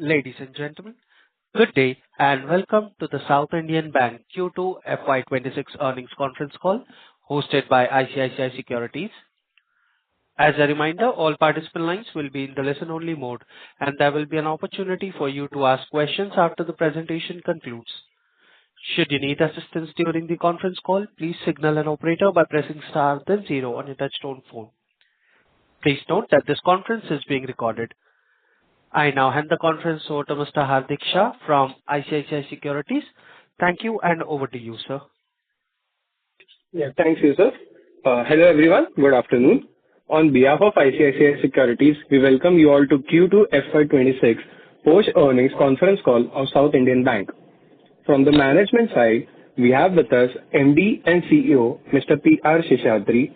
Ladies and gentlemen, good day and welcome to the South Indian Bank Q2 FY26 earnings conference call hosted by ICICI Securities. As a reminder, all participant lines will be in the listen-only mode, and there will be an opportunity for you to ask questions after the presentation concludes. Should you need assistance during the conference call, please signal an operator by pressing star then zero on your touchtone phone. Please note that this conference is being recorded. I now hand the conference over to Mr. Hardik Shah from ICICI Securities. Thank you, and over to you, sir. Yeah, thanks, Yusuf. Hello, everyone. Good afternoon. On behalf of ICICI Securities, we welcome you all to Q2 FY26 post-earnings conference call of South Indian Bank. From the management side, we have with us MD and CEO, Mr. P.R. Seshadri,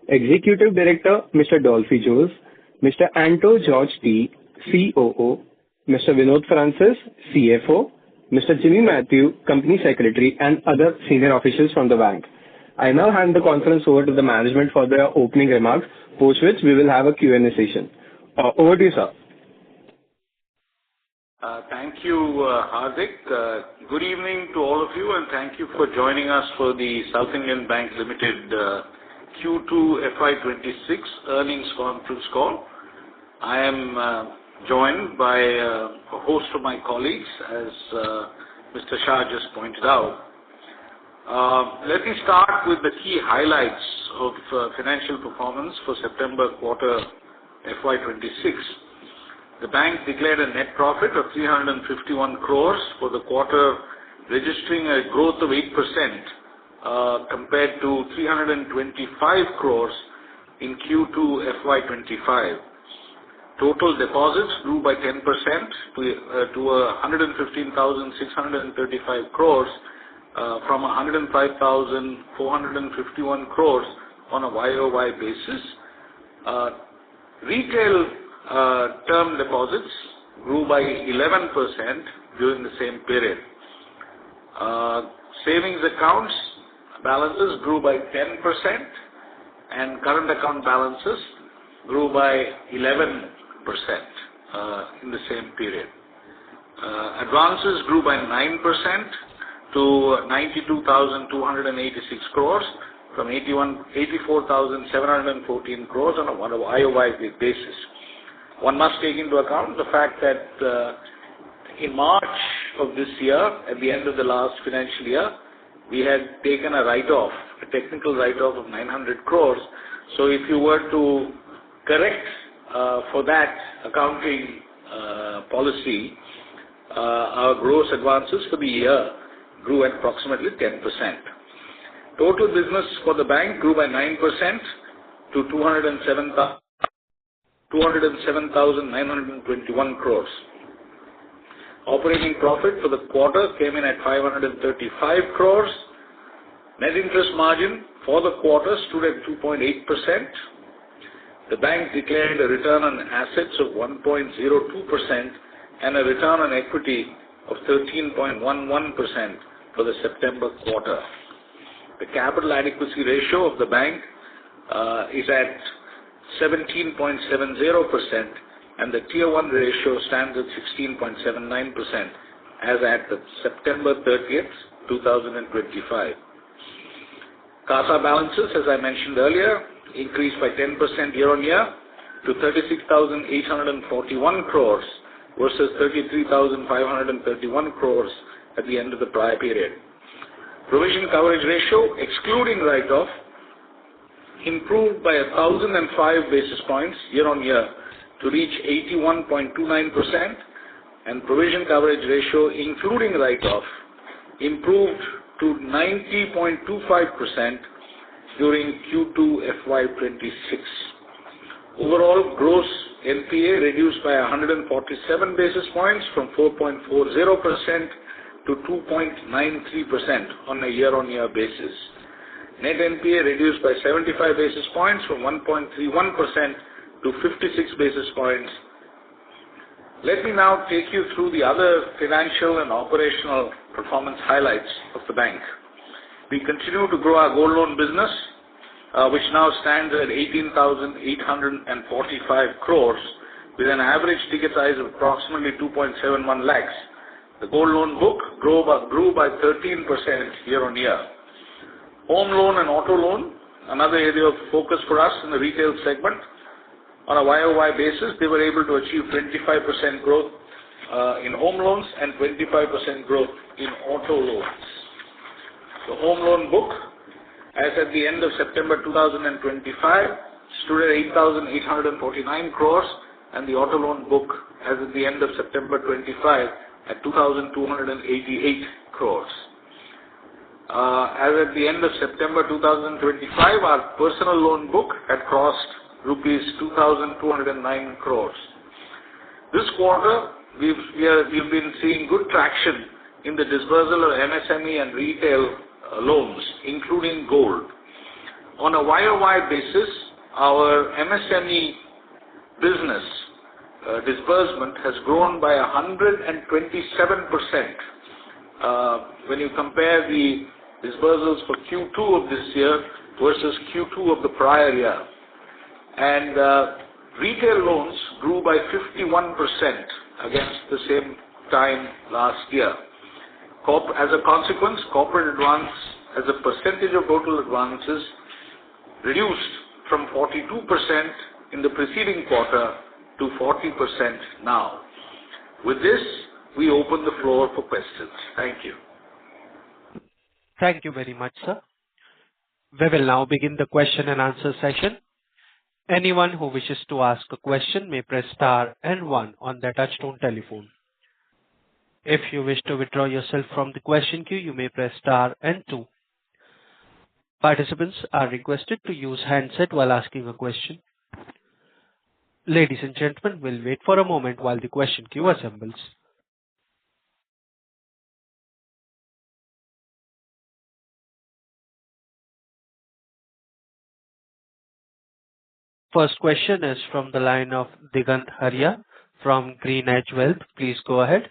Executive Director, Mr. Dolphy Jose, Mr. Anto George T., COO, Mr. Vinod Francis, CFO, Mr. Jimmy Matthew, Company Secretary, and other senior officials from the bank. I now hand the conference over to the management for their opening remarks, post which we will have a Q&A session. Over to you, sir. Thank you, Hardik. Good evening to all of you, and thank you for joining us for the South Indian Bank Limited Q2 FY26 earnings conference call. I am joined by a host of my colleagues, as Mr. Shah just pointed out. Let me start with the key highlights of financial performance for September quarter FY26. The bank declared a net profit of 351 crores for the quarter, registering a growth of 8% compared to 325 crores in Q2 FY25. Total deposits grew by 10% to 115,635 crores from 105,451 crores on a YOY basis. Retail term deposits grew by 11% during the same period. Savings accounts balances grew by 10% and current account balances grew by 11% in the same period. Advances grew by 9% to 92,286 crores from 84,714 crores on a YOY basis. One must take into account the fact that in March of this year, at the end of the last financial year, we had taken a write-off, a technical write-off of 900 crores. So if you were to correct for that accounting policy, our gross advances for the year grew at approximately 10%. Total business for the bank grew by 9% to 207,921 crores. Operating profit for the quarter came in at 535 crores. Net interest margin for the quarter stood at 2.8%. The bank declared a return on assets of 1.02% and a return on equity of 13.11% for the September quarter. The capital adequacy ratio of the bank is at 17.70%, and the Tier 1 ratio stands at 16.79% as at September 30th, 2025. CASA balances, as I mentioned earlier, increased by 10% year-on-year to 36,841 crores versus 33,531 crores at the end of the prior period. Provision coverage ratio, excluding write-off, improved by 1,005 basis points year-on-year to reach 81.29%, and provision coverage ratio, including write-off, improved to 90.25% during Q2 FY26. Overall, gross NPA reduced by 147 basis points from 4.40% to 2.93% on a year-on-year basis. Net NPA reduced by 75 basis points from 1.31% to 56 basis points. Let me now take you through the other financial and operational performance highlights of the bank. We continue to grow our gold loan business, which now stands at 18,845 crores with an average ticket size of approximately 2.71 lakhs. The gold loan book grew by 13% year-on-year. Home loan and auto loan, another area of focus for us in the retail segment. On a YOY basis, they were able to achieve 25% growth in home loans and 25% growth in auto loans. The home loan book, as at the end of September 2025, stood at 8,849 crores, and the auto loan book, as at the end of September 25, at 2,288 crores. As at the end of September 2025, our personal loan book had crossed rupees 2,209 crores. This quarter, we've been seeing good traction in the disbursal of MSME and retail loans, including gold. On a YOY basis, our MSME business disbursement has grown by 127% when you compare the disbursals for Q2 of this year versus Q2 of the prior year. And retail loans grew by 51% against the same time last year. As a consequence, corporate advance as a percentage of total advances reduced from 42% in the preceding quarter to 40% now. With this, we open the floor for questions. Thank you. Thank you very much, sir. We will now begin the question and answer session. Anyone who wishes to ask a question may press star and one on their touchtone telephone. If you wish to withdraw yourself from the question queue, you may press star and two. Participants are requested to use handset while asking a question. Ladies and gentlemen, we'll wait for a moment while the question queue assembles. First question is from the line of Digant Haria from GreenEdge Wealth. Please go ahead.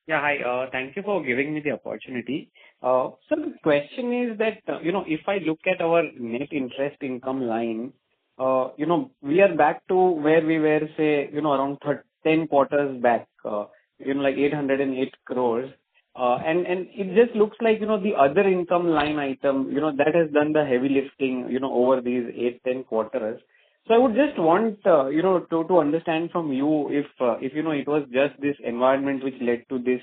Yeah, hi. Thank you for giving me the opportunity. So the question is that, if I look at our net interest income line, we are back to where we were, say, around 10 quarters back, like 808 crores. And it just looks like, the other income line item, that has done the heavy lifting, over these 8-10 quarters. So I would just want, to understand from you if it was just this environment which led to this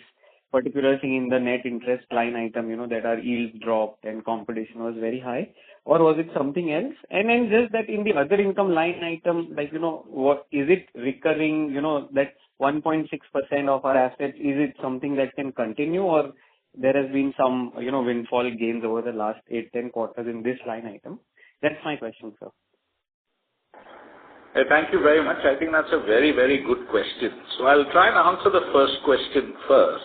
particular thing in the net interest line item, that our yields dropped and competition was very high, or was it something else? And then just that in the other income line item, like, what is it recurring, that 1.6% of our assets, is it something that can continue, or there has been some, windfall gains over the last 8-10 quarters in this line item? That's my question, sir. Thank you very much. I think that's a very, very good question. So I'll try and answer the first question first.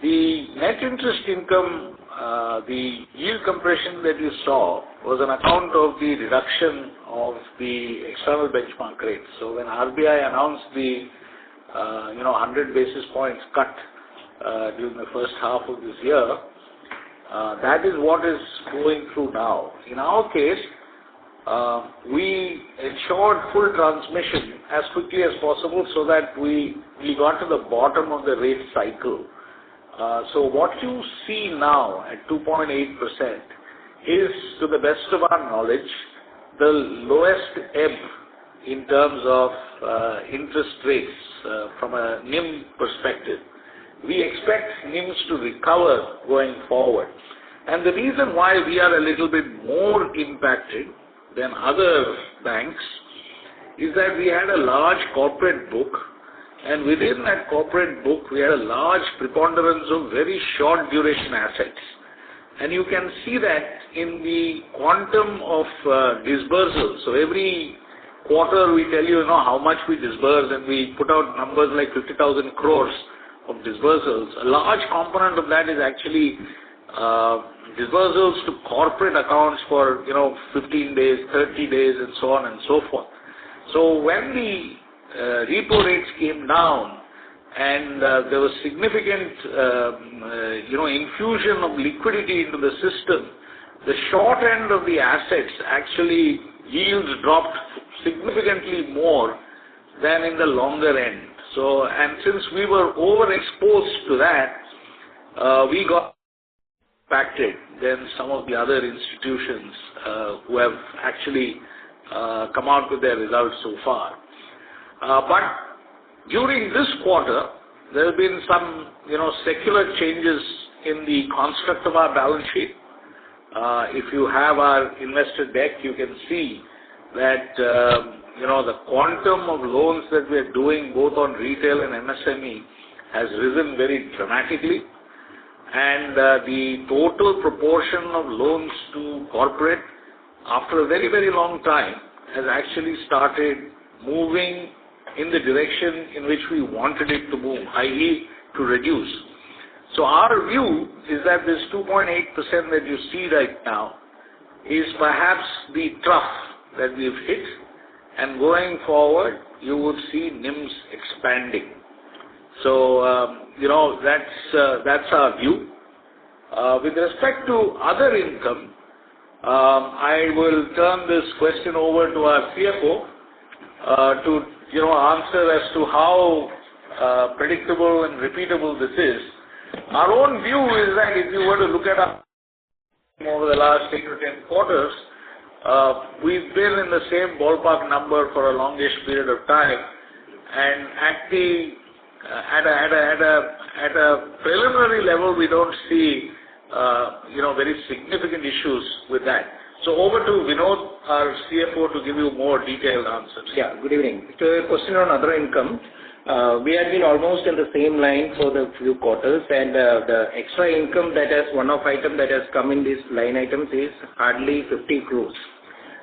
The net interest income, the yield compression that you saw was an account of the reduction of the external benchmark rates. So when RBI announced the 100 basis points cut during the first half of this year, that is what is going through now. In our case, we ensured full transmission as quickly as possible so that we got to the bottom of the rate cycle. So what you see now at 2.8% is, to the best of our knowledge, the lowest ebb in terms of interest rates from a NIM perspective. We expect NIMs to recover going forward. And the reason why we are a little bit more impacted than other banks is that we had a large corporate book, and within that corporate book we had a large preponderance of very short duration assets. And you can see that in the quantum of disbursals. So every quarter we tell you, how much we disburse, and we put out numbers like 50,000 crores of disbursals. A large component of that is actually disbursals to corporate accounts for 15 days, 30 days, and so on and so forth. So when the repo rates came down and there was significant infusion of liquidity into the system, the short end of the assets actually yields dropped significantly more than in the longer end. So, and since we were overexposed to that, we got impacted than some of the other institutions who have actually come out with their results so far. But during this quarter, there have been some, secular changes in the construct of our balance sheet. If you have our investor deck, you can see that, the quantum of loans that we are doing both on retail and MSME has risen very dramatically. And the total proportion of loans to corporate, after a very, very long time, has actually started moving in the direction in which we wanted it to move, i.e. to reduce. So our view is that this 2.8% that you see right now is perhaps the trough that we've hit, and going forward, you would see NIMs expanding. So, that's our view. With respect to other income, I will turn this question over to our CFO to, answer as to how predictable and repeatable this is. Our own view is that if you were to look at our over the last 8 to 10 quarters, we've been in the same ballpark number for a longish period of time, and at a preliminary level, we don't see very significant issues with that. So over to Vinod, our CFO, to give you more detailed answers. Yeah, good evening. To your question on other income, we have been almost in the same line for the few quarters, and the extra income that has one-off item that has come in these line items is hardly 50 crores.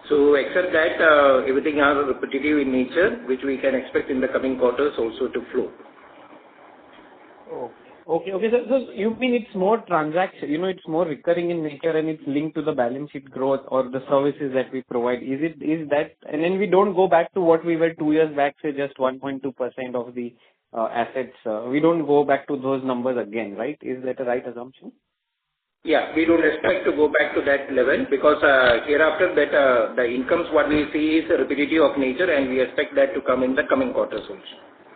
So except that, everything are repetitive in nature, which we can expect in the coming quarters also to flow. Okay. So you mean it's more transaction, it's more recurring in nature and it's linked to the balance sheet growth or the services that we provide. Is that, and then we don't go back to what we were 2 years back, say just 1.2% of the assets. We don't go back to those numbers again, right? Is that a right assumption? Yeah, we don't expect to go back to that level because hereafter that the incomes what we see is repetitive of nature, and we expect that to come in the coming quarters also.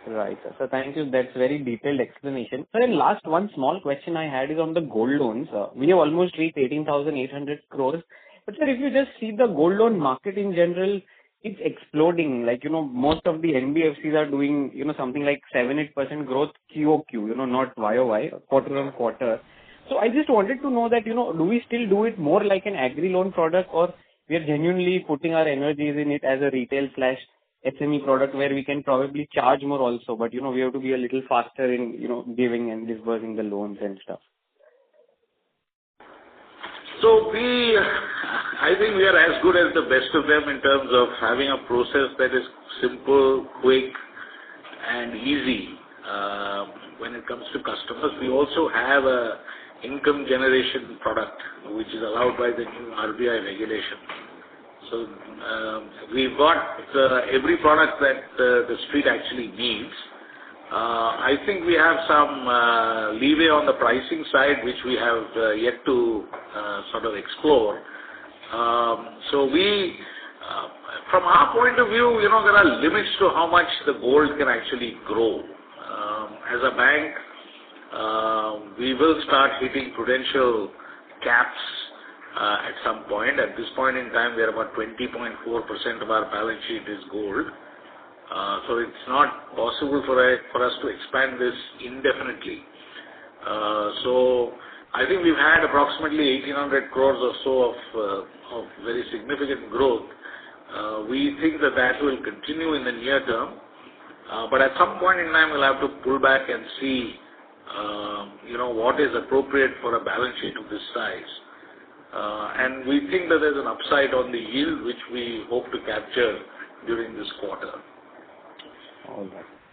Right. So thank you. That's very detailed explanation. Sir, and last one small question I had is on the gold loans. We have almost reached 18,800 crores. But sir, if you just see the gold loan market in general, it's exploding. Like, most of the NBFCs are doing, something like 7-8% growth QOQ, not YOY, quarter on quarter. So I just wanted to know that, do we still do it more like an agri loan product, or we are genuinely putting our energies in it as a retail / SME product where we can probably charge more also, but we have to be a little faster in giving and disbursing the loans and stuff. So I think we are as good as the best of them in terms of having a process that is simple, quick, and easy when it comes to customers. We also have a income generation product which is allowed by the new RBI regulation. So we've got every product that the street actually needs. I think we have some leeway on the pricing side, which we have yet to sort of explore. So we, from our point of view, there are limits to how much the gold can actually grow. As a bank, we will start hitting prudential caps at some point. At this point in time, we are about 20.4% of our balance sheet is gold. So it's not possible for us to expand this indefinitely. So I think we've had approximately 1,800 crores or so of very significant growth. We think that will continue in the near term. But at some point in time, we'll have to pull back and see, what is appropriate for a balance sheet of this size. And we think that there's an upside on the yield which we hope to capture during this quarter.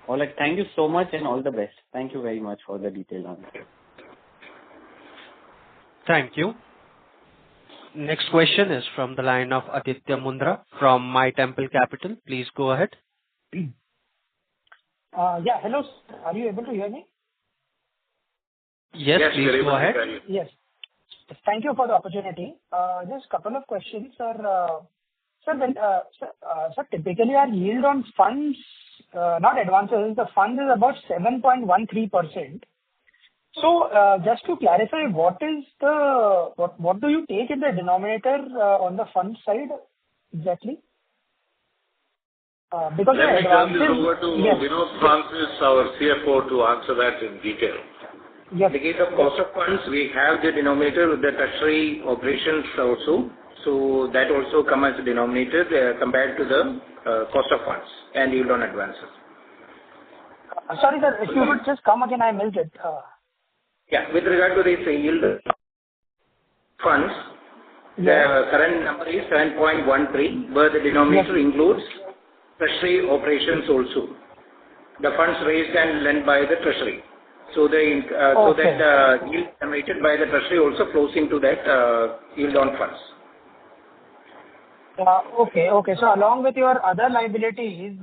All right. Thank you so much and all the best. Thank you very much for the detailed answer. Thank you. Next question is from the line of Aditya Mundra from My Temple Capital. Please go ahead. Yeah, hello. Are you able to hear me? Yes, please go ahead. Yes. Thank you for the opportunity. Just a couple of questions, sir. Sir, typically our yield on funds not advances, the fund is about 7.13%. So, just to clarify, what do you take in the denominator on the fund side exactly? Because Let the me turn this advances... over to Yes. Vinod Francis, our CFO, to answer that in detail. Yes. In the case of cost of funds, we have the denominator with the treasury operations also. So that also come as a denominator compared to the cost of funds and yield on advances. Sorry, sir, if you could just come again, I missed it. Yeah, with regard to this yield funds, the current number is 7.13, but the denominator includes treasury operations also. The funds raised and lent by the treasury. So so that yield generated by the treasury also flows into that yield on funds. Okay. So along with your other liabilities,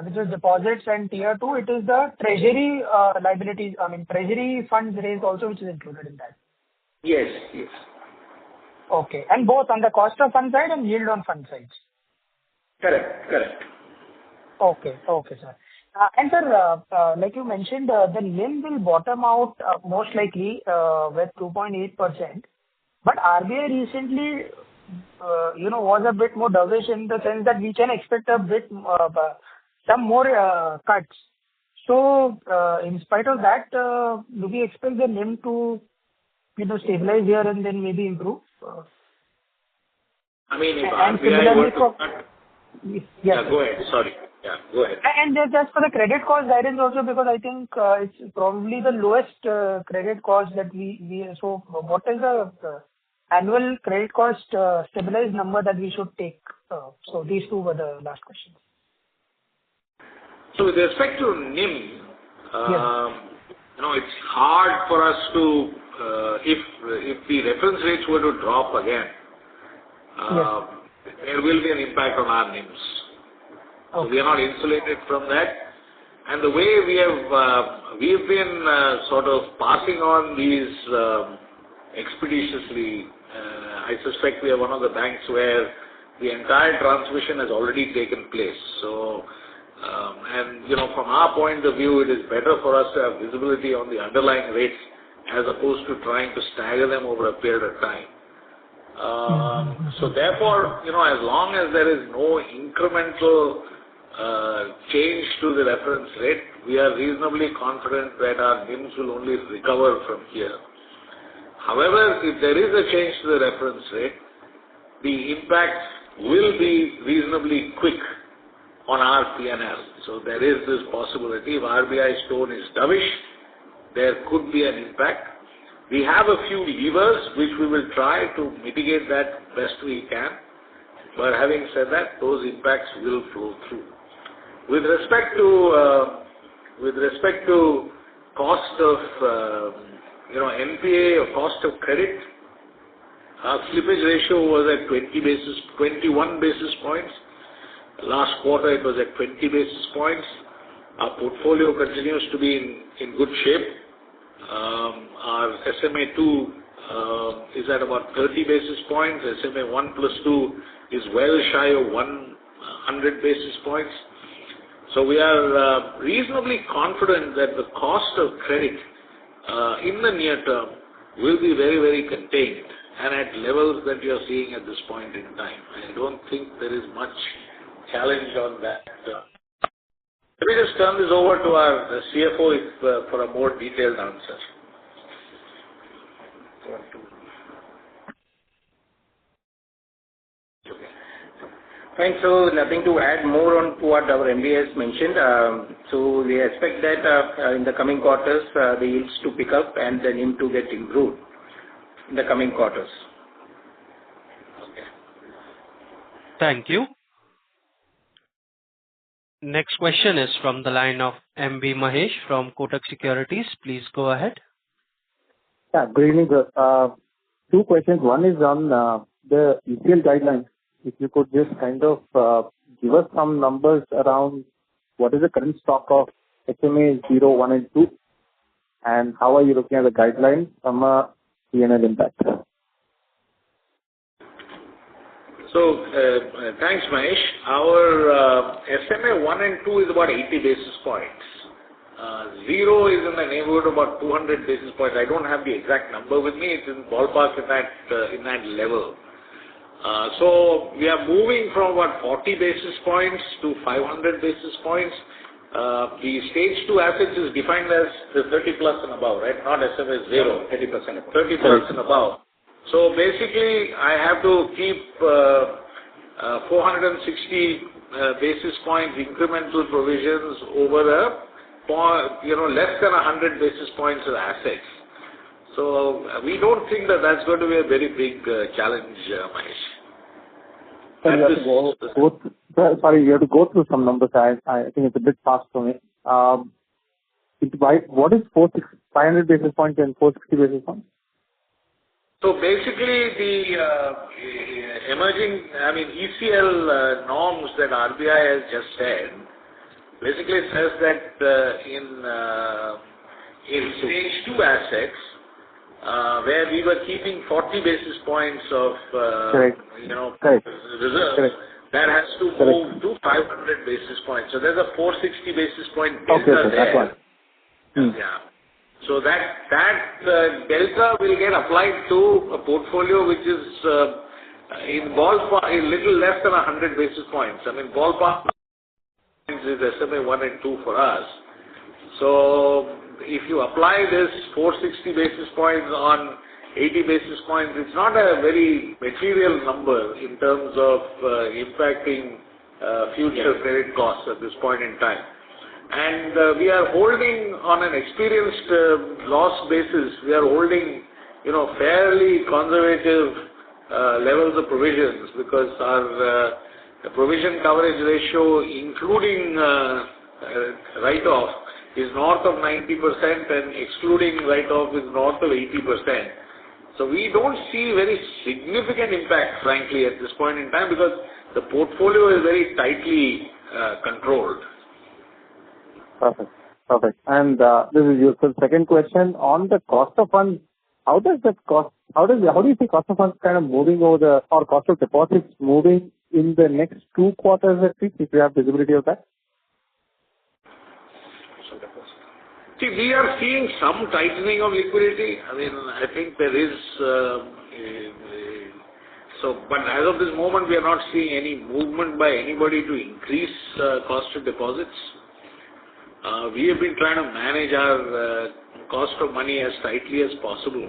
which is deposits and tier 2, it is the treasury liabilities, treasury funds raised also, which is included in that. Yes. Okay. And both on the cost of fund side and yield on fund sides. Correct. Okay, sir. And sir, like you mentioned, the NIM will bottom out most likely with 2.8%. But RBI recently, was a bit more dovish in the sense that we can expect a bit some more cuts. So, in spite of that, do we expect the NIM to, stabilize here and then maybe improve? If And RBI were similarly to cut... Yes. Yeah, go ahead. Sorry. Yeah, go ahead. And just for the credit cost guidance also, because I think it's probably the lowest credit cost that we so what is the annual credit cost stabilized number that we should take? So these two were the last questions. So with respect to NIM, it's hard for us to, if the reference rates were to drop again, there will be an impact on our NIMs. So we are not insulated from that. And the way we've been sort of passing on these expeditiously, I suspect we are one of the banks where the entire transmission has already taken place. So, from our point of view, it is better for us to have visibility on the underlying rates as opposed to trying to stagger them over a period of time. So therefore, as long as there is no incremental change to the reference rate, we are reasonably confident that our NIMs will only recover from here. However, if there is a change to the reference rate, the impact will be reasonably quick on our P&L. So there is this possibility. If RBI's tone is dovish, there could be an impact. We have a few levers which we will try to mitigate that best we can. But having said that, those impacts will flow through. With respect to cost of NPA or cost of credit, our slippage ratio was at 21 basis points. Last quarter it was at 20 basis points. Our portfolio continues to be in good shape. Our SMA2 is at about 30 basis points. SMA 1 plus 2 is well shy of 100 basis points. So we are reasonably confident that the cost of credit in the near term will be very, very contained and at levels that you are seeing at this point in time. I don't think there is much challenge on that. Let me just turn this over to our CFO for a more detailed answer. Fine. So nothing to add more on to what our MD has mentioned. So we expect that in the coming quarters, the yields to pick up and the NIM to get improved in the coming quarters. Okay. Thank you. Next question is from the line of MB Mahesh from Kotak Securities. Please go ahead. Yeah, good evening, sir. Two questions. One is on the ECL guidelines. If you could just kind of give us some numbers around what is the current stock of SMA 0, 1 and 2 and how are you looking at the guidelines from a P&L impact? Thanks, Mahesh. Our SMA 1 and 2 is about 80 basis points. 0 is in the neighborhood of about 200 basis points. I don't have the exact number with me. It's in ballpark in that level. So we are moving from about 40 basis points to 500 basis points. The stage 2 assets is defined as the 30 plus and above, right? Not SMA 0. 30% above. 30 plus and above. So basically, I have to keep 460 basis points incremental provisions over less than 100 basis points of assets. So we don't think that that's going to be a very big challenge, Mahesh. Sorry, you have to go through some numbers. I think it's a bit fast for me. What is 500 basis points and 460 basis points? So basically, the emerging, ECL norms that RBI has just said, basically says that in stage 2 assets, where we were keeping 40 basis points of reserves, that has to move to 500 basis points. So there's a 460 basis point delta there. Yeah. So that delta will get applied to a portfolio which is in ballpark a little less than 100 basis points. Ballpark is SMA 1 and 2 for us. So if you apply this 460 basis points on 80 basis points, it's not a very material number in terms of impacting future credit costs at this point in time. And we are holding on an experienced loss basis, we are holding, fairly conservative levels of provisions because our provision coverage ratio, including write-off, is north of 90% and excluding write-off is north of 80%. So we don't see very significant impact, frankly, at this point in time because the portfolio is very tightly controlled. Perfect. And this is useful. Second question on the cost of funds. How do you see cost of funds kind of moving or cost of deposits moving in the next 2 quarters at least, if you have visibility of that? See, we are seeing some tightening of liquidity. I think there is. But as of this moment, we are not seeing any movement by anybody to increase cost of deposits. We have been trying to manage our cost of money as tightly as possible.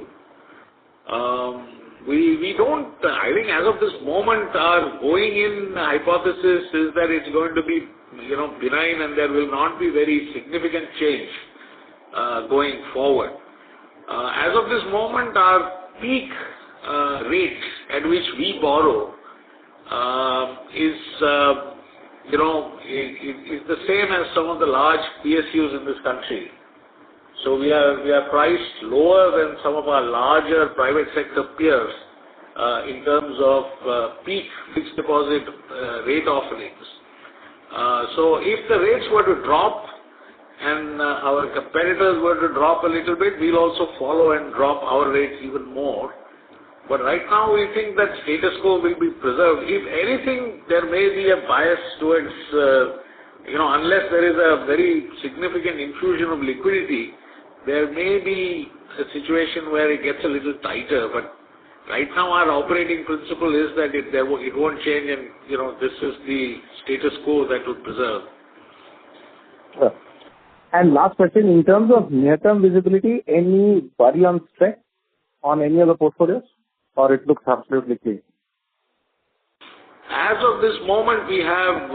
We don't. I think as of this moment, our going in hypothesis is that it's going to be benign and there will not be very significant change going forward. As of this moment, our peak rate at which we borrow is the same as some of the large PSUs in this country. So we are priced lower than some of our larger private sector peers in terms of peak fixed deposit rate offerings. So if the rates were to drop and our competitors were to drop a little bit, we'll also follow and drop our rates even more. But right now we think that status quo will be preserved. If anything, there may be a bias towards, unless there is a very significant infusion of liquidity, there may be a situation where it gets a little tighter. But right now our operating principle is that it won't change and, this is the status quo that would preserve. Sure. And last question, in terms of near-term visibility, any worry on stress on any of the portfolios? Or it looks absolutely clean? As of this moment, we have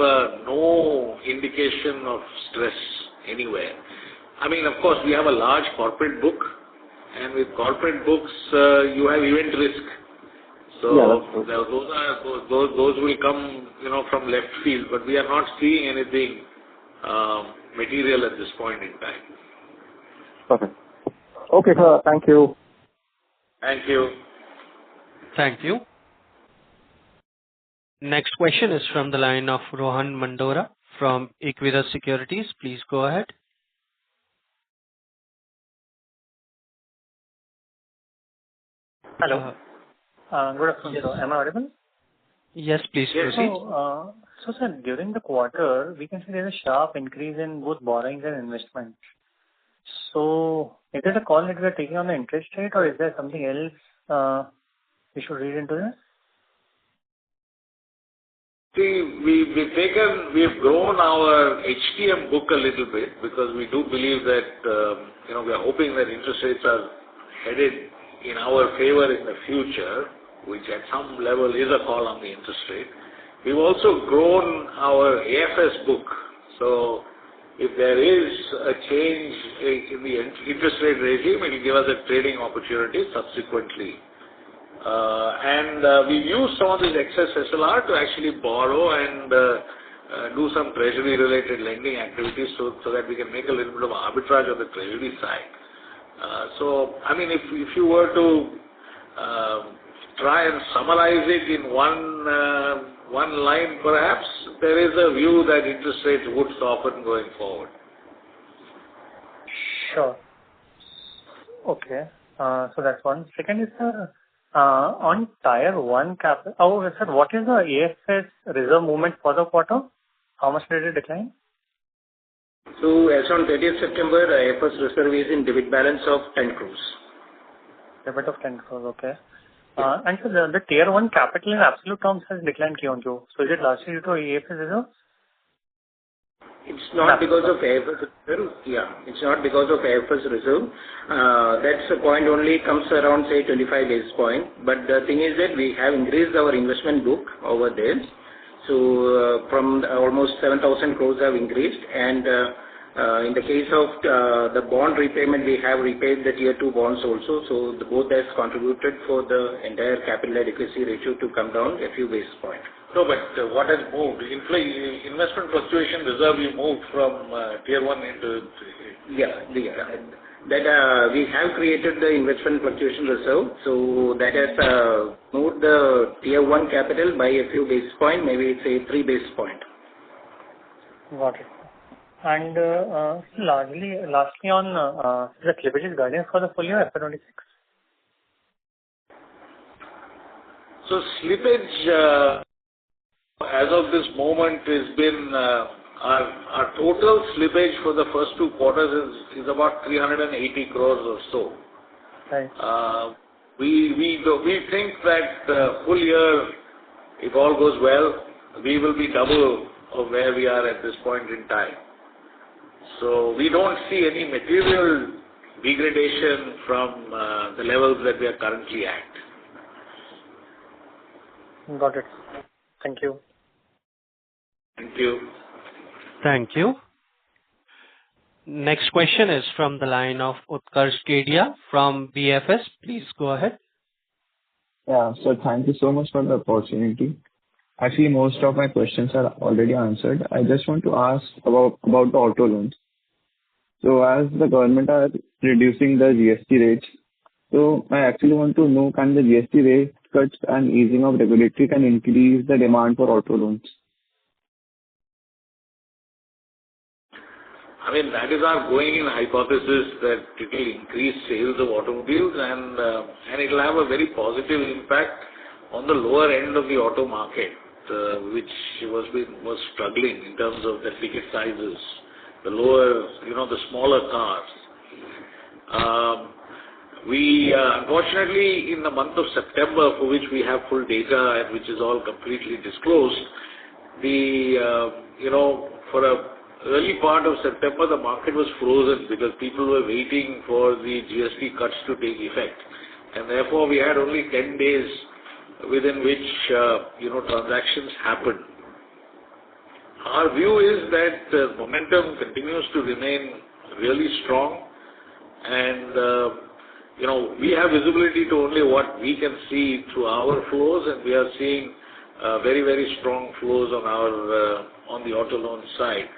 no indication of stress anywhere. Of course, we have a large corporate book, and with corporate books, you have event risk. So those will come, from left field, but we are not seeing anything material at this point in time. Perfect. Okay, sir. Thank you. Thank you. Thank you. Next question is from the line of Rohan Mandora from Equirus Securities. Please go ahead. Hello. Good afternoon, sir. Am I audible? Yes, please Yes. proceed. Sir, during the quarter, we can see there's a sharp increase in both borrowings and investments. So is it a call that we are taking on the interest rate, or is there something else we should read into this? See, we've grown our HTM book a little bit because we do believe that, we are hoping that interest rates are headed in our favor in the future, which at some level is a call on the interest rate. We've also grown our AFS book. So if there is a change in the interest rate regime, it will give us a trading opportunity subsequently. We've used some of this excess SLR to actually borrow and do some treasury-related lending activities so that we can make a little bit of arbitrage on the treasury side. If you were to try and summarize it in one line, perhaps, there is a view that interest rates would soften going forward. Sure. Okay. So that's one. Second is, on Tier 1 capital. Oh, sir, what is the AFS reserve movement for the quarter? How much did it decline? So as on 30th September, AFS reserve is in debit balance of 10 crores. Debit of 10 crores, okay. And so the Tier 1 capital in absolute terms has declined Q-on-Q. So is it largely due to AFS reserve? It's not because of AFS reserve. Yeah, it's not because of AFS reserve. That's the point only comes around, say, 25 basis point. But the thing is that we have increased our investment book over there. So from almost 7,000 crores have increased. And in the case of the bond repayment, we have repaid the Tier 2 bonds also. So both has contributed for the entire capital adequacy ratio to come down a few basis points. No, but what has moved? Investment fluctuation reserve, you moved from Tier 1 into... That we have created the investment fluctuation reserve. So that has moved the Tier 1 capital by a few basis points, maybe say 3 basis points. Got it. And lastly on the slippages guidance for the full year FY26. So slippage as of this moment has been our total slippage for the first 2 quarters is about 380 crores or so. Right. We think that full year, if all goes well, we will be double of where we are at this point in time. So we don't see any material degradation from the levels that we are currently at. Got it. Thank you. Thank you. Thank you. Next question is from the line of Utkarsh Kedia from BFS. Please go ahead. Yeah, so thank you so much for the opportunity. Actually, most of my questions are already answered. I just want to ask about the auto loans. So as the government are reducing the GST rates, so I actually want to know, can the GST rate cuts and easing of regulatory can increase the demand for auto loans? That is our going-in hypothesis that it will increase sales of automobiles and it will have a very positive impact on the lower end of the auto market, which was struggling in terms of the ticket sizes, the lower, the smaller cars. We unfortunately in the month of September, for which we have full data and which is all completely disclosed, for a early part of September, the market was frozen because people were waiting for the GST cuts to take effect. And therefore, we had only 10 days within which, transactions happened. Our view is that momentum continues to remain really strong. And, we have visibility to only what we can see through our flows, and we are seeing very, very strong flows on the auto loan side.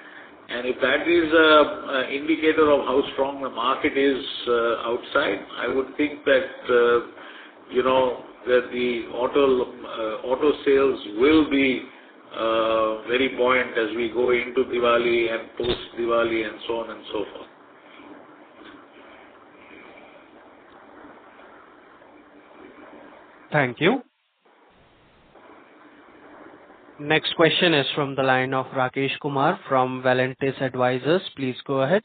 And if that is an indicator of how strong the market is outside, I would think that, that the auto sales will be very buoyant as we go into Diwali and post-Diwali and so on and so forth. Thank you. Next question is from the line of Rakesh Kumar from Valentis Advisors. Please go ahead.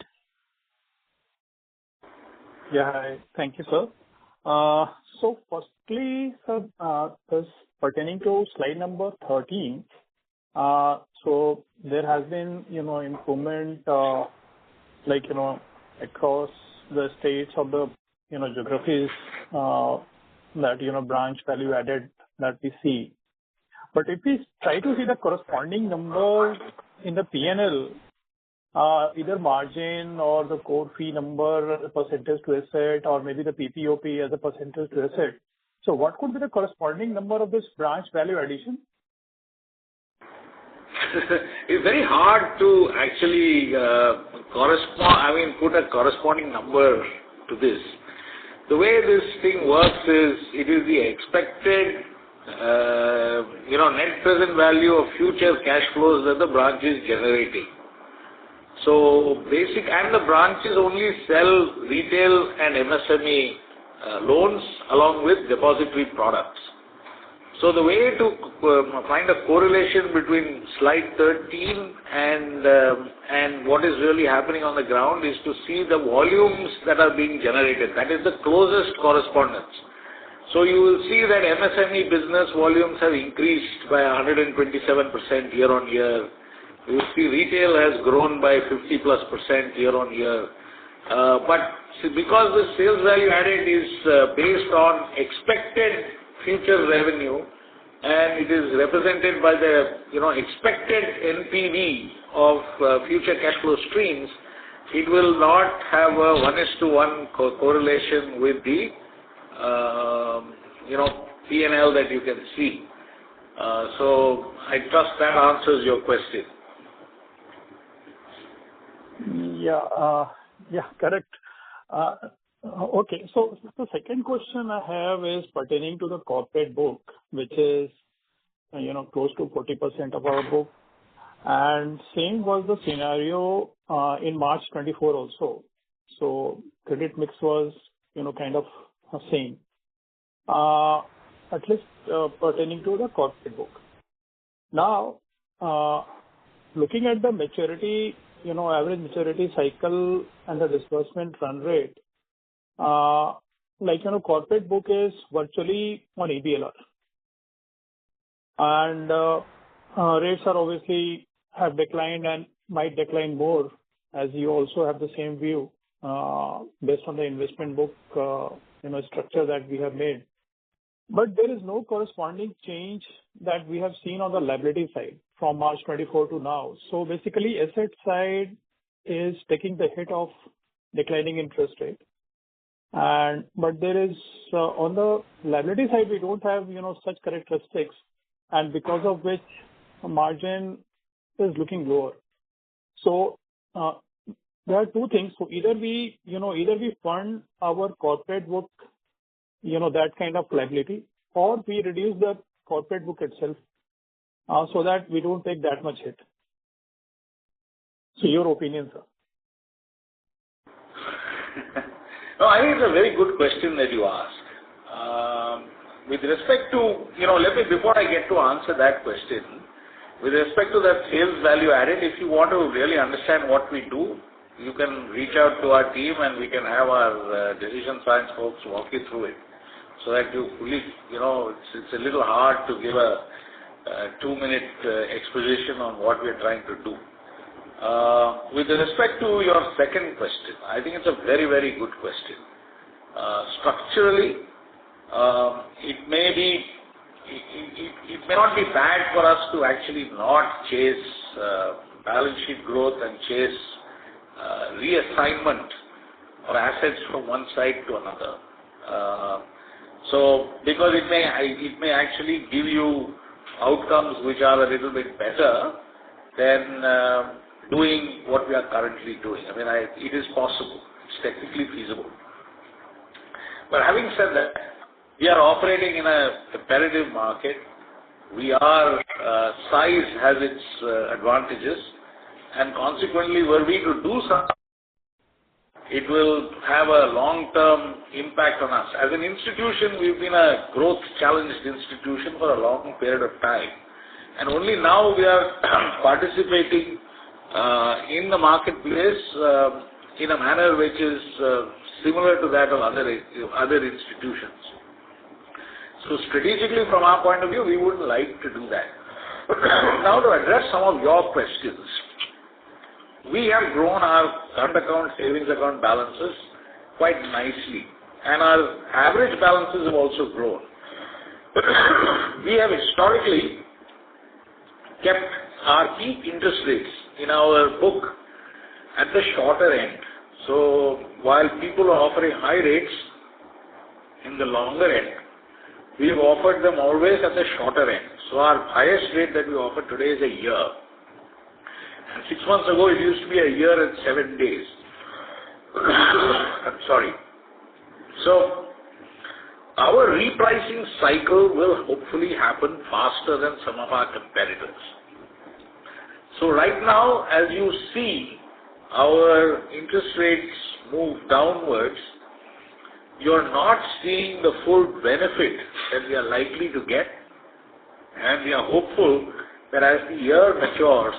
Yeah, hi. Thank you, sir. So firstly, sir, this pertaining to slide number 13, so there has been, improvement, across the states of the, geographies, that, branch value added that we see. But if we try to see the corresponding number in the P&L, either margin or the core fee number as a percentage to asset, or maybe the PPOP as a percentage to asset. So what could be the corresponding number of this branch value addition? It's very hard to actually put a corresponding number to this. The way this thing works is, it is the expected, net present value of future cash flows that the branch is generating. So and the branches only sell retail and MSME loans along with depository products. So the way to find a correlation between slide 13 and what is really happening on the ground is to see the volumes that are being generated. That is the closest correspondence. So you will see that MSME business volumes have increased by 127% year on year. You will see retail has grown by 50+% year on year. But because the sales value added is based on expected future revenue, and it is represented by the expected NPV of future cash flow streams, it will not have a 1:1 correlation with the P&L that you can see. So I trust that answers your question. Yeah, correct. Okay, so the second question I have is pertaining to the corporate book, which is, close to 40% of our book. And same was the scenario in March 24 also. So credit mix was, kind of same, at least pertaining to the corporate book. Now, looking at the maturity, average maturity cycle and the disbursement run rate, corporate book is virtually on EBLR. And rates are obviously have declined and might decline more, as you also have the same view based on the investment book, structure that we have made. But there is no corresponding change that we have seen on the liability side from March 24 to now. So basically, asset side is taking the hit of declining interest rate. But there is, on the liability side, we don't have, such characteristics, and because of which margin is looking lower. So there are two things. So either we fund our corporate book, that kind of liability, or we reduce the corporate book itself, so that we don't take that much hit. So your opinion, sir? No, I think it's a very good question that you ask. With respect to, before I get to answer that question, with respect to that sales value added, if you want to really understand what we do, you can reach out to our team and we can have our decision science folks walk you through it. So that you fully, it's a little hard to give a 2-minute exposition on what we are trying to do. With respect to your second question, I think it's a very, very good question. Structurally, it may not be bad for us to actually not chase balance sheet growth and chase reassignment of assets from one side to another. So, because it may actually give you outcomes which are a little bit better than doing what we are currently doing. I mean, it is possible. It's technically feasible. But having said that, we are operating in a competitive market. Size has its advantages, and consequently, were we to do something, it will have a long-term impact on us. As an institution, we've been a growth-challenged institution for a long period of time. and only now we are participating in the marketplace in a manner which is similar to that of other institutions. So strategically, from our point of view, we would like to do that. Now, to address some of your questions, we have grown our current account, savings account balances quite nicely, and our average balances have also grown. We have historically kept our peak interest rates in our book at the shorter end. So while people are offering high rates in the longer end, we have offered them always at the shorter end. So our highest rate that we offer today is a year. And 6 months ago, it used to be a year and 7 days. I'm sorry. So our repricing cycle will hopefully happen faster than some of our competitors. So right now, as you see our interest rates move downwards, you're not seeing the full benefit that we are likely to get, and we are hopeful that as the year matures,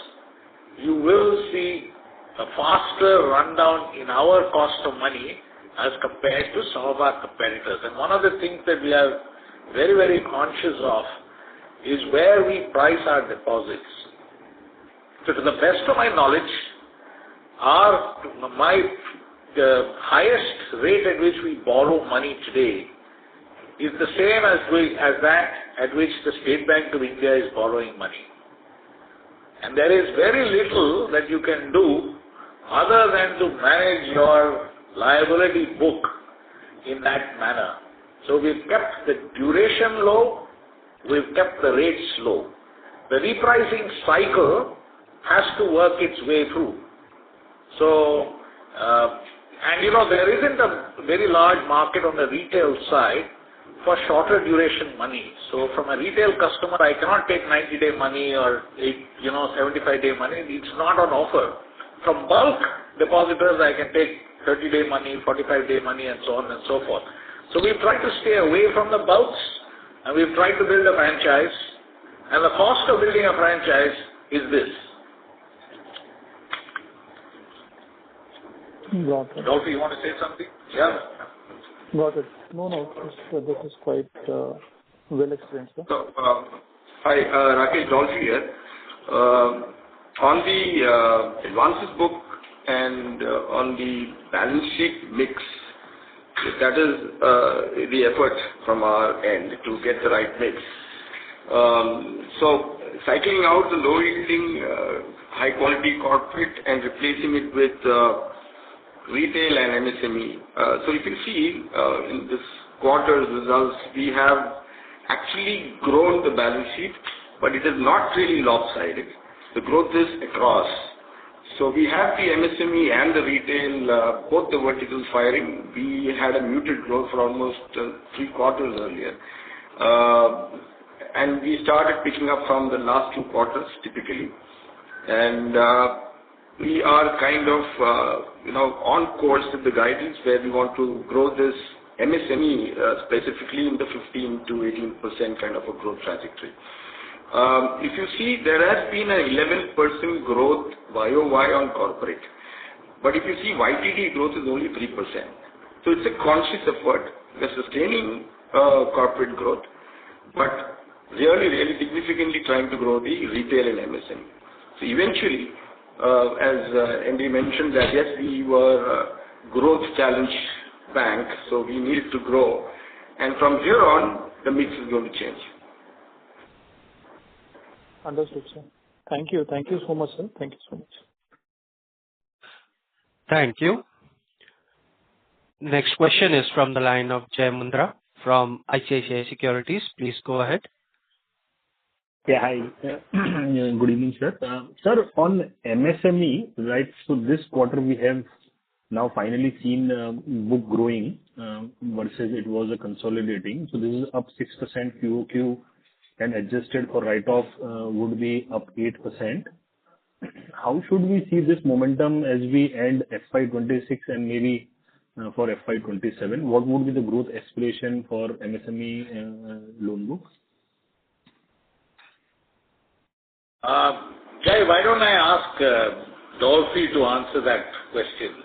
you will see a faster rundown in our cost of money as compared to some of our competitors. And one of the things that we are very, very conscious of is where we price our deposits. So to the best of my knowledge, the highest rate at which we borrow money today is the same as that at which the State Bank of India is borrowing money. And there is very little that you can do other than to manage your liability book in that manner. So we've kept the duration low, we've kept the rates low. The repricing cycle has to work its way through. So, there isn't a very large market on the retail side for shorter duration money. So from a retail customer, I cannot take 90-day money or 75-day money. It's not on offer. From bulk depositors, I can take 30-day money, 45-day money, and so on and so forth. So we've tried to stay away from the bulks, and we've tried to build a franchise. And the cost of building a franchise is this. Got it. Dolphy, you want to say something? Yeah. Got it. No, this is quite well explained, sir. So, hi, Rakesh Dolphy here. On the advances book and on the balance sheet mix, that is the effort from our end to get the right mix. So, cycling out the low-yielding, high-quality corporate and replacing it with retail and MSME. So if you see in this quarter's results, we have actually grown the balance sheet, but it is not really lopsided. The growth is across. So we have the MSME and the retail, both the verticals firing. We had a muted growth for almost 3 quarters earlier. And we started picking up from the last 2 quarters typically. And we are kind of, on course with the guidance where we want to grow this MSME specifically in the 15 to 18% kind of a growth trajectory. If you see, there has been an 11% growth YOY on corporate. But if you see, YTD growth is only 3%. So it's a conscious effort. We're sustaining corporate growth, but really significantly trying to grow the retail and MSME. So eventually, as MD mentioned that yes, we were a growth challenge bank, so we needed to grow, and from here on, the mix is going to change. Understood, sir. Thank you so much, sir. Thank you so much. Thank you. Next question is from the line of Jai Mundra from ICICI Securities. Please go ahead. Yeah, hi. Good evening, sir. Sir, on MSME, right, so this quarter we have now finally seen book growing versus it was a consolidating. So this is up 6% QOQ and adjusted for write-off would be up 8%. How should we see this momentum as we end FY26 and maybe for FY27? What would be the growth aspiration for MSME loan book? Jai, why don't I ask Dolphy to answer that question?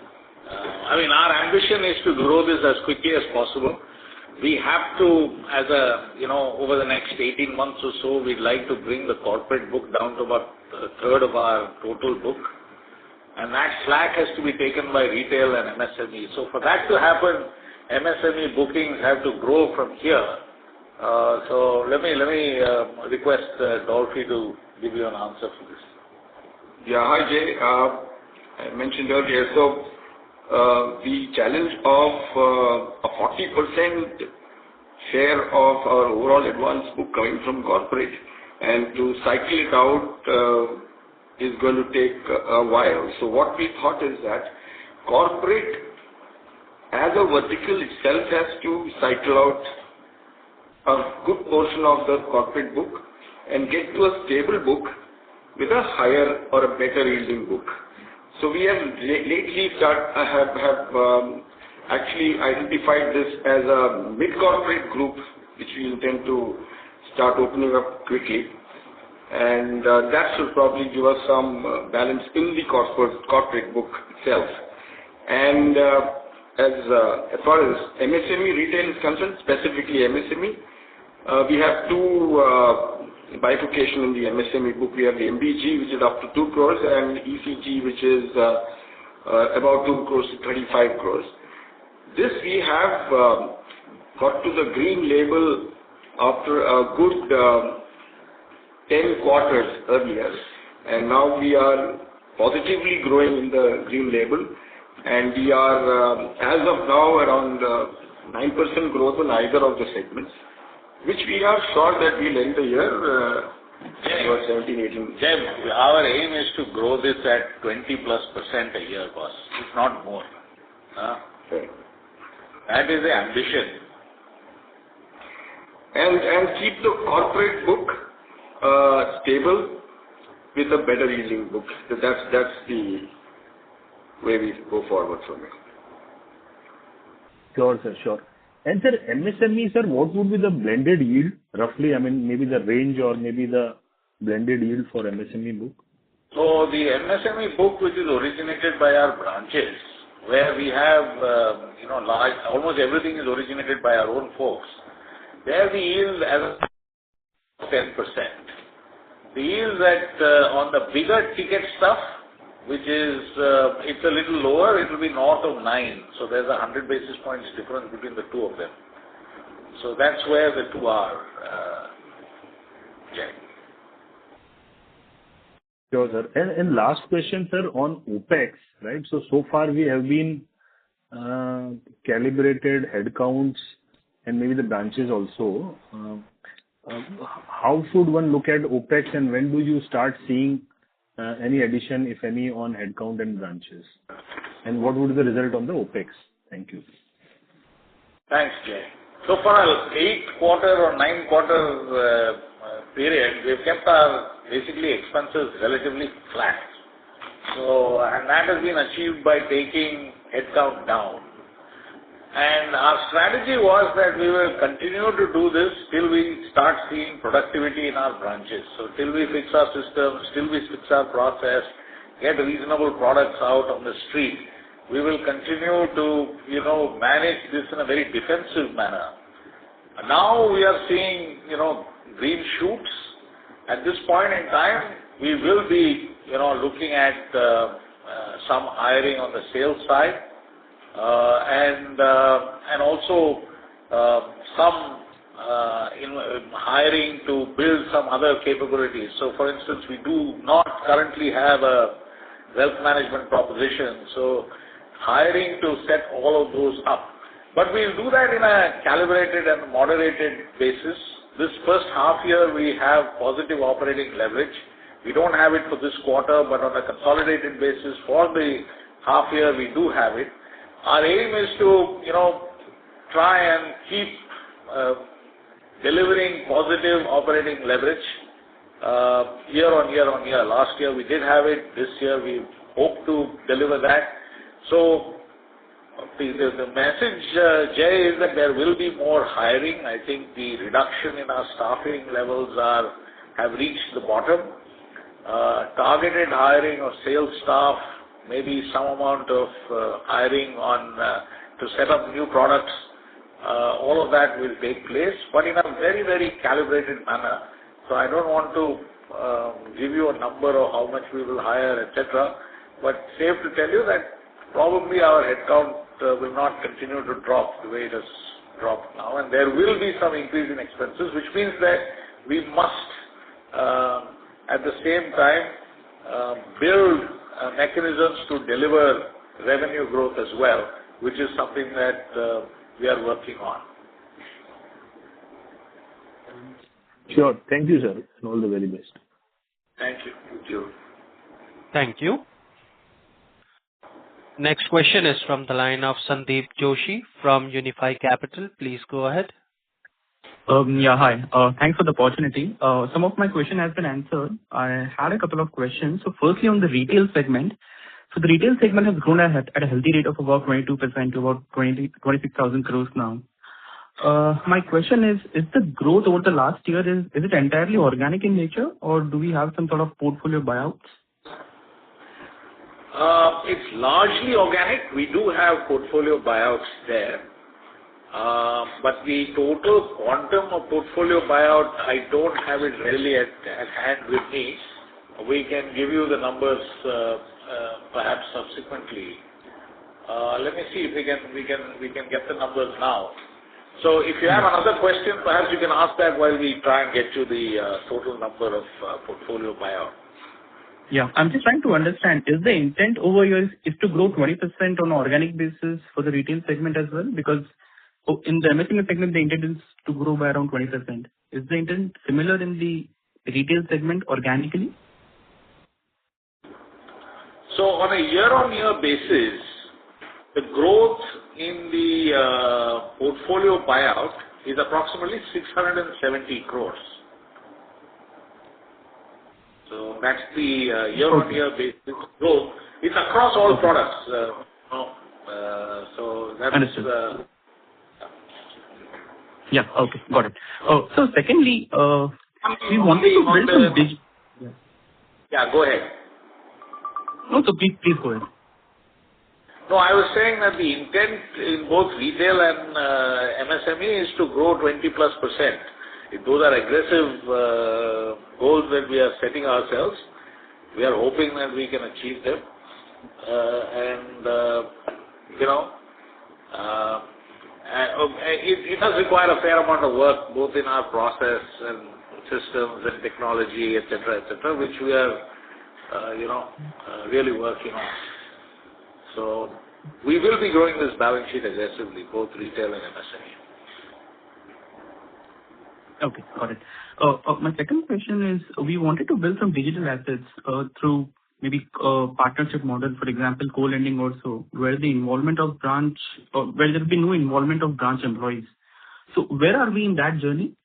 Our ambition is to grow this as quickly as possible. We have to, over the next 18 months or so, we'd like to bring the corporate book down to about a third of our total book. And that slack has to be taken by retail and MSME. So for that to happen, MSME bookings have to grow from here. So let me request Dolphy to give you an answer for this. Yeah, hi Jay. I mentioned earlier, so the challenge of a 40% share of our overall advance book coming from corporate and to cycle it out is going to take a while. So what we thought is that corporate as a vertical itself has to cycle out a good portion of the corporate book and get to a stable book with a higher or a better yielding book. So we have lately actually identified this as a mid-corporate group which we intend to start opening up quickly, and that should probably give us some balance in the corporate book itself. And as far as MSME retail is concerned, specifically MSME, we have two bifurcation in the MSME book. We have the MBG, which is up to 2 crores, and ECG, which is about 2 crores to 35 crores. This we have got to the green label after a good 10 quarters earlier, and now we are positively growing in the green label, and we are as of now around 9% growth on either of the segments, which we are sure that we'll end the year about 17, 18. Jeb, our aim is to grow this at 20+% a year, boss, if not more. Okay. That is the ambition. And keep the corporate book stable with a better yielding book. So that's the way we go forward from it. Sure, sir, sure. And sir, MSME, sir, what would be the blended yield, roughly? Maybe the range or maybe the blended yield for MSME book? So the MSME book, which is originated by our branches, where we have, almost everything is originated by our own folks, there the yield as 10%. The yield that on the bigger ticket stuff, which is, it's a little lower, it will be north of 9. So there's 100 basis points difference between the two of them. So that's where the two are, Jack. Sure, sir. And last question, sir, on OPEX, right? So far we have been calibrated headcounts and maybe the branches also. How should one look at OPEX, and when do you start seeing any addition, if any, on headcount and branches? And what would be the result on the OPEX? Thank you. Thanks, Jay. So for an 8-quarter or 9-quarter period, we've kept our basically expenses relatively flat. So, and that has been achieved by taking headcount down. And our strategy was that we will continue to do this till we start seeing productivity in our branches. So till we fix our systems, till we fix our process, get reasonable products out on the street, we will continue to, manage this in a very defensive manner. Now we are seeing, green shoots. At this point in time, we will be, looking at some hiring on the sales side. And also some hiring to build some other capabilities. So for instance, we do not currently have a wealth management proposition, so hiring to set all of those up. But we'll do that in a calibrated and moderated basis. This first half year we have positive operating leverage. We don't have it for this quarter, but on a consolidated basis for the half year we do have it. Our aim is to, try and keep delivering positive operating leverage year on year. Last year we did have it. This year we hope to deliver that. So the message, Jay, is that there will be more hiring. I think the reduction in our staffing levels have reached the bottom. targeted hiring of sales staff, maybe some amount of hiring on to set up new products. All of that will take place, but in a very, very calibrated manner. So I don't want to give you a number of how much we will hire, etc. But safe to tell you that probably our headcount will not continue to drop the way it has dropped now, and there will be some increase in expenses, which means that we must at the same time build mechanisms to deliver revenue growth as well, which is something that we are working on. Sure. Thank you, sir, and all the very best. Thank you. Thank you. Thank you. Next question is from the line of Sandeep Joshi from Unifi Capital. Please go ahead. Yeah, hi. Thanks for the opportunity. Some of my question has been answered. I had a couple of questions. So firstly, on the retail segment. So the retail segment has grown at a healthy rate of about 22% to about 26,000 crores now. My question is the growth over the last year, is it entirely organic in nature, or do we have some sort of portfolio buyouts? It's largely organic. We do have portfolio buyouts there. But the total quantum of portfolio buyout, I don't have it really at hand with me. We can give you the numbers perhaps subsequently. Let me see if we can get the numbers now. So if you have another question, perhaps you can ask that while we try and get you the total number of portfolio buyout. Yeah, I'm just trying to understand, is the intent over here is to grow 20% on an organic basis for the retail segment as well? Because in the MSME segment, the intent is to grow by around 20%. Is the intent similar in the retail segment organically? So on a year-on-year basis, the growth in the portfolio buyout is approximately 670 crores. So that's the year-on-year basis growth. It's across all products. So that's... Understood. Yeah, okay, got it. So secondly, we wanted to build some digital... Yeah, go ahead. No, so please go ahead. No, I was saying that the intent in both retail and MSME is to grow 20+%. Those are aggressive goals that we are setting ourselves. We are hoping that we can achieve them. It does require a fair amount of work, both in our process and systems and technology, etc., which we are, really working on. So we will be growing this balance sheet aggressively, both retail and MSME. Okay, got it. My second question is, we wanted to build some digital assets through maybe partnership model, for example, co-lending also, where the involvement of branch, where there will be no involvement of branch employees. So where are we in that journey?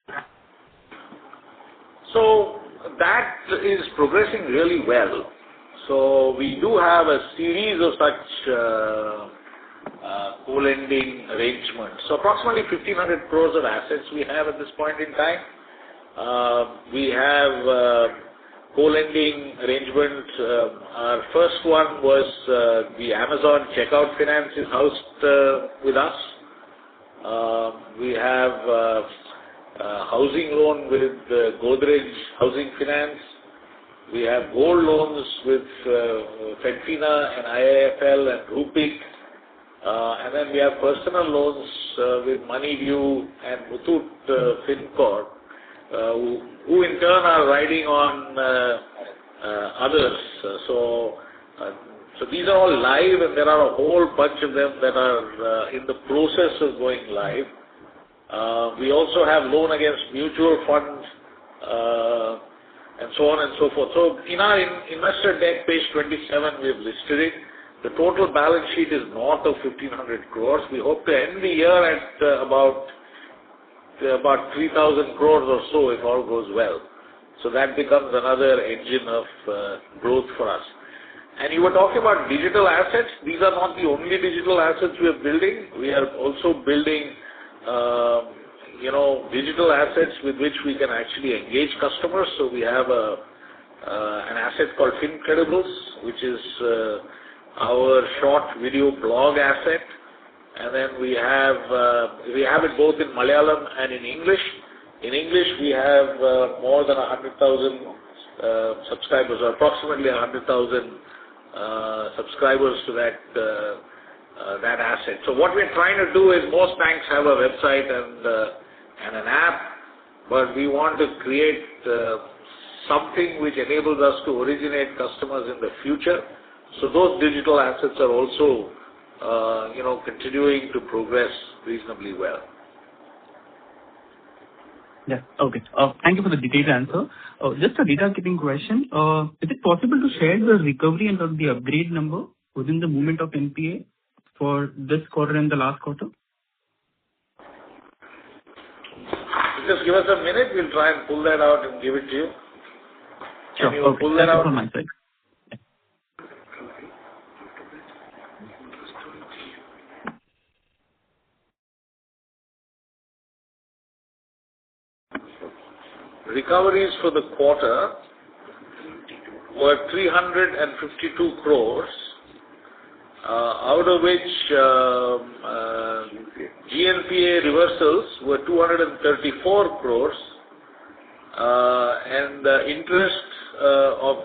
So that is progressing really well. So we do have a series of such co-lending arrangements. So approximately 1,500 crores of assets we have at this point in time. We have co-lending arrangements. Our first one was the Amazon checkout finance is housed with us. We have housing loan with Godrej Housing Finance. We have gold loans with Fedfina and IIFL and Rupik. And then we have personal loans with Moneyview and Muthoot Fincorp, who in turn are riding on others. So these are all live, and there are a whole bunch of them that are in the process of going live. We also have loan against mutual funds, and so on and so forth. So in our investor deck, page 27, we have listed it. The total balance sheet is north of 1,500 crores. We hope to end the year at about 3,000 crores or so if all goes well. So that becomes another engine of growth for us. And you were talking about digital assets. These are not the only digital assets we are building. We are also building digital assets with which we can actually engage customers. So we have a an asset called Fincredibles, which is our short video blog asset. And then we have it both in Malayalam and in English. In English, we have more than 100,000 subscribers, or approximately 100,000 subscribers to that asset. So what we're trying to do is, most banks have a website and an app, but we want to create something which enables us to originate customers in the future. So those digital assets are also continuing to progress reasonably well. Yeah. Okay. Thank you for the detailed answer. Just a data keeping question. Is it possible to share the recovery and the upgrade number within the movement of NPA for this quarter and the last quarter? Just give us a minute. We'll try and pull that out and give it to you. Sure. Can you Okay. pull that That's it out? from my side. Recoveries for the quarter were 352 crores, out of which GNPA reversals were 234 crores, and interest of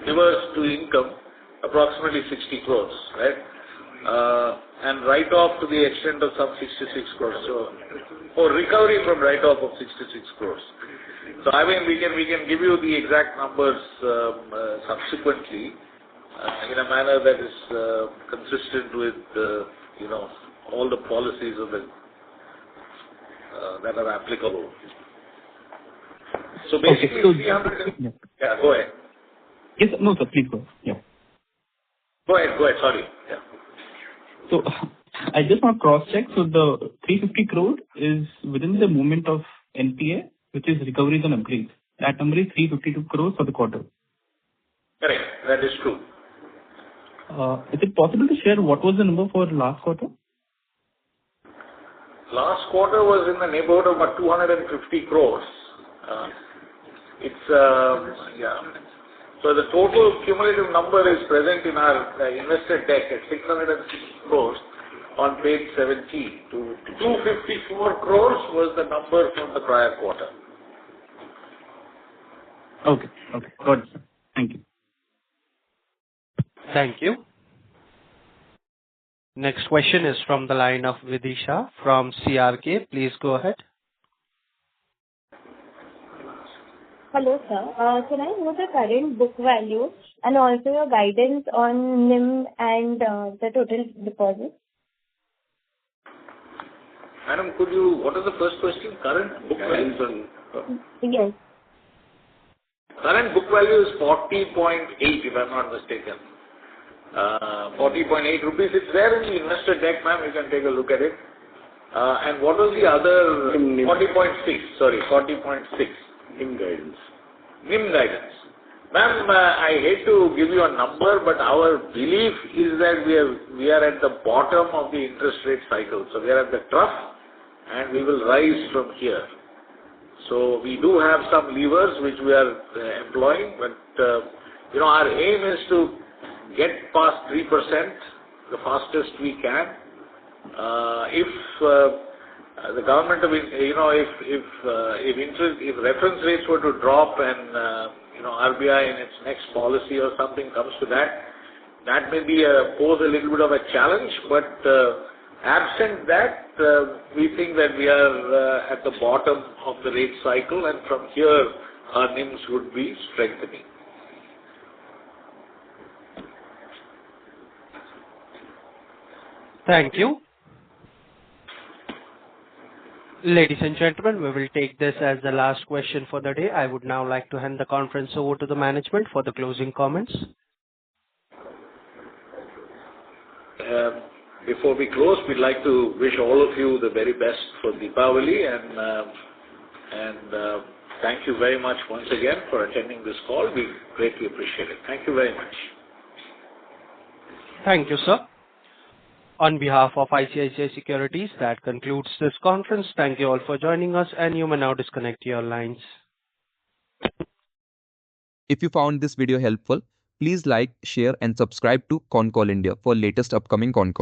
reverse to income approximately 60 crores, right? And write-off to the extent of some 66 crores. So, recovery from write-off of 66 crores. So I mean, we can give you the exact numbers subsequently in a manner that is consistent with all the policies of that are applicable. So basically, Okay. 300. Yeah, go ahead. Yes. No, sir. Please go. Yeah. Go ahead. Sorry. Yeah. So I just want to cross-check. So the 350 crore is within the movement of NPA, which is recoveries and upgrades. That number is 352 crores for the quarter. Correct. That is true. Is it possible to share what was the number for last quarter? Last quarter was in the neighborhood of about 250 crores. So the total cumulative number is present in our investor deck at 660 crores on page 17. 254 crores was the number from the prior quarter. Okay. Got it, sir. Thank you. Thank you. Next question is from the line of Vidisha from CRK. Please go ahead. Hello, sir. Can I know the current book value and also your guidance on NIM and the total deposit? Madam, what is the first question? Current book value? Yes. Current book value is 40.8, if I'm not mistaken. 40.8 rupees. It's there in the investor deck, ma'am. You can take a look at it. And what was the other? 40.6. Sorry, 40.6. NIM guidance. NIM guidance. Ma'am, I hate to give you a number, but our belief is that we are at the bottom of the interest rate cycle. So we are at the trough, and we will rise from here. So we do have some levers which we are employing, but our aim is to get past 3% the fastest we can. If the government of if reference rates were to drop and RBI in its next policy or something comes to that may be pose a little bit of a challenge. But absent that, we think that we are at the bottom of the rate cycle, and from here our NIMs would be strengthening. Thank you. Ladies and gentlemen, we will take this as the last question for the day. I would now like to hand the conference over to the management for the closing comments. Before we close, we'd like to wish all of you the very best for Deepavali, and thank you very much once again for attending this call. We greatly appreciate it. Thank you very much. Thank you, sir. On behalf of ICICI Securities, that concludes this conference. Thank you all for joining us, and you may now disconnect your lines. If you found this video helpful, please like, share and subscribe to Concall India for latest upcoming Concall.